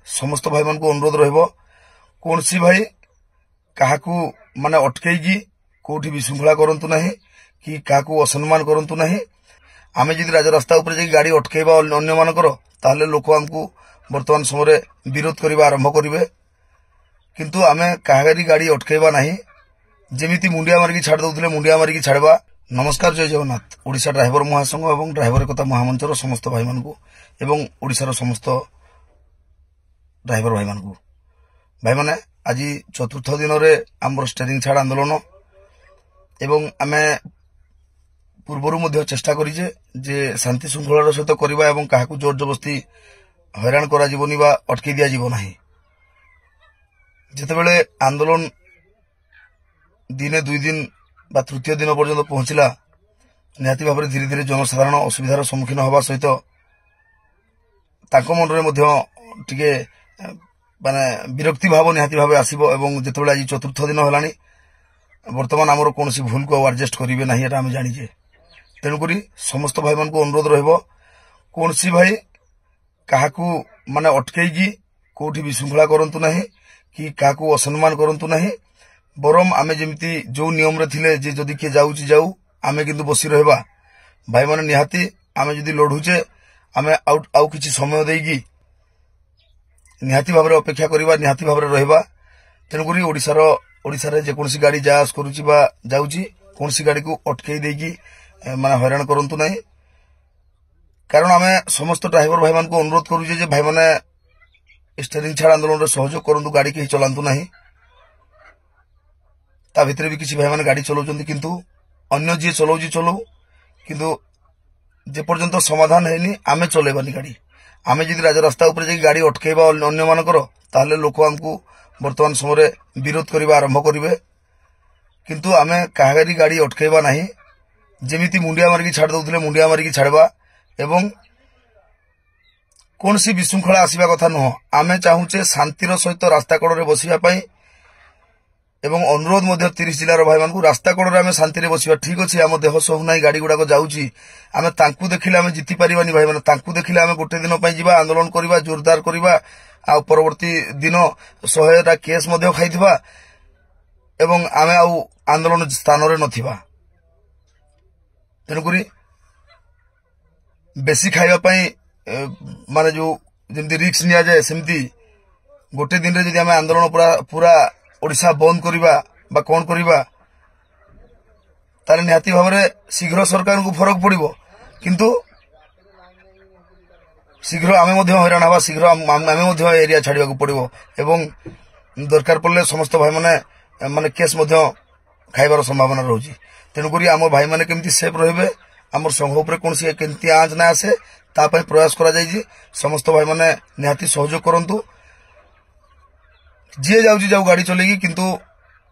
समस्त भाई मान को अनुरोध रहिबो कौन सी भाई काहाकू माने अटकेगी कोठी विशृंखला करंतु नाही कि काहाकू असम्मान करंतु नाही। आमे जदि राज रास्ता ऊपर जे गाड़ी अटकेबा अन्य मानकर ताहले लोक हमकू वर्तमान समय विरोध करबा आरंभ करिवे, किंतु आमे काहारी गाड़ी अटकेबा नाही। जेमिति मुंडिया मारिकी छाड़ दउथिले मुंडिया मारिकी छाड़बा। नमस्कार, जय जगन्नाथ। ओडिशा ड्राइवर महासंघ एवं ड्राइवर एकता महामंचर समस्त भाई मानकू एवं ओडिशार समस्त ड्राइवर भाई मानकू भाई माने आज चतुर्थ दिन में आमर स्टेरिंग छाड़ आंदोलन एवं आमे पूर्वर चेष्टा करिजे जे शांति श्रृंखलार सहित करबा एवं काहाकू जोर जबरदस्ती हैरान करा जीवनी बा अटके दिया जीव नाही। जेतेबेले आंदोलन दिने दुई दिन बा तृतीय दिन पर्यंत पहुंचला निहाती भाव में धीरे धीरे जनसाधारण असुविधार सम्मुखीन होगा सहित तांको मन में टिके माने विरक्ति भाव निहाती भाव आसीबो एवं जेतेबेले आज चतुर्थ दिन होलानी वर्तमान आमर कौन भूल को एडजस्ट करेंगे ना ये आम जानीजे। तेणुक समस्त भाई मान को अनुरोध रहिबो कौन सी भाई काहाकू माने अटकेगी कोठी विशृंखला करंतु नाही कि काहाकू असम्मान करंतु नाही। बरम आमे जेमिति जो नियम रे थिले जे जदि के जाउची जाऊ आमे किंतु बसी रहबा। भाई माने निहाती आमे जदि लढुचे आमे आउ किछि समय देगी निहाती भाव में अपेक्षा करबा, निहाती भाव में रहबा। तेणुक ओडिशा रे जे कोनसी गाड़ी जास करूची बा जाउची कोनसी गाड़ी को अटकेई देगी माने हैरान करंतु नाही। कारण आमे समस्त ड्राइवर भाई मान को अनुरोध करूचे जे भाई माने स्टीयरिंग छाड़ आंदोलन रे सहयोग करंतु, गाड़ी के चलांतु नाही। ता भितरे भी किसी भाई माने गाड़ी चलाउचंती किंतु अन्य जे चलाउची चलाउ, किंतु जे पर्यंत समाधान हैनी आमे चलेबानी गाड़ी। आमे जदि राज रास्ता ऊपर जे गाड़ी अटकेबा अन्य मानकर ताहले लोक हमकू वर्तमान समय विरोध करबा आरंभ करिवे, किंतु आमे काहारी गाड़ी अटकेबा नाही। जेमिति मुंडिया मारिकी छाड़ दउथिले मुंडिया मारिकी छाड़बा एवं कौन सी विशृंखला आसीबा कथा नुह। आमे चाहूचे शांतिर सहित रास्ता कड़े बसिबा पई एवं अनुरोध मध्य 30 जिलार भाई मानकू रास्ता कड़े आमे शांति रे बसिबा। ठीक अछि, आम देह सहु नाही, गाड़ी गुडा जाउची, आमे तांकू देखिले आमे जीति परिबानी। भाई माने तांकू देखिले आमे गोटे दिन पई जिबा, आंदोलन करबा, जोरदार करबा, आ परवर्ती दिन 100टा केस मध्य खाइथिबा एवं आमे आउ आंदोलन स्थान रे नथिबा। तेणुकरी बेसी खाइबा पई माने जो जेमती रिक्स निया जाए सेमती गोटे दिन रे जदि आमे आंदोलन पूरा ओडिशा बंद करिबा बा कोन करिबा तारे निहाती भाव में शीघ्र सरकार को फरक पड़िबो, किंतु शीघ्र आमे मध्य हैरान हवा, शीघ्र आमे मध्य एरिया छाड़िबा को पड़िबो एवं दरकार पड़ले समस्त भाई माने माने केस मध्य खाइबार संभावना रहउची। तेणुकरी आम भाई माने केमती सेफ रहिबे, आमर संघ उपरे कोनसी केमती आंच ना आसे ता पई प्रयास करा जायछि। समस्त भाई माने निहाती सहयोग करंतु। जे जाउची जाऊ गाड़ी चलेगी, किंतु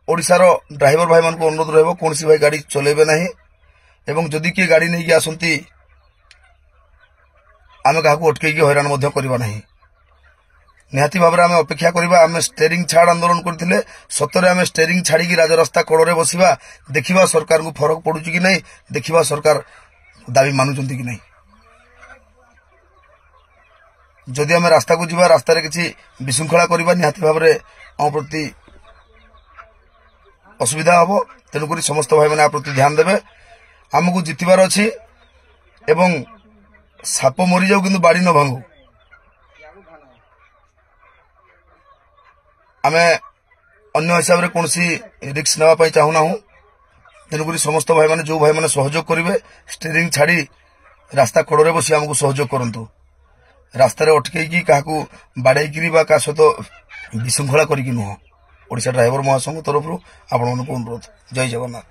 ओडिशार ड्राइवर भाई मान को अनुरोध रहिबो कौन सी भाई गाड़ी चलेबे नाही एवं जदि के गाड़ी नहीं आसंती आमे काहाकू अटकेगी हैरान मध्य करबा नाही। निहाती भाव में आमे अपेक्षा करबा। आमे स्टीयरिंग छाड़ आंदोलन करथिले, सतरे आमे स्टीयरिंग छाड़ी की राज रास्ता कड़े बसिबा, देखिबा सरकार को फरक पडुची कि नहीं, देखिबा सरकार दाबी मानुचंती कि नहीं। जदि आमे रास्ता को जिबा, रास्ता रे किछि विशृंखला करबा, निहाती भाव में आम प्रति असुविधा हबो। तेणुक समस्त भाई मैंने प्रति ध्यान देवे। आमको जितबार अच्छी एवं साप मरी जाऊ किंतु बाड़ी न भांगू। आमे अन्य हिसाब रे कोनसी रिस्क नेवा पई चाहू ना। तेणुक समस्त भाई मैंने जो भाई मैंने सहयोग करेंगे स्टीयरिंग छाड़ी रास्ता कड़े बसी आमको सहयोग करंतु। रास्तार अटकई क्या बाड़े क्या सहित विशृंखला करी नुह। ओडिशा ड्राइवर महासंघ तरफ आपण अनुरोध। जय जगन्नाथ।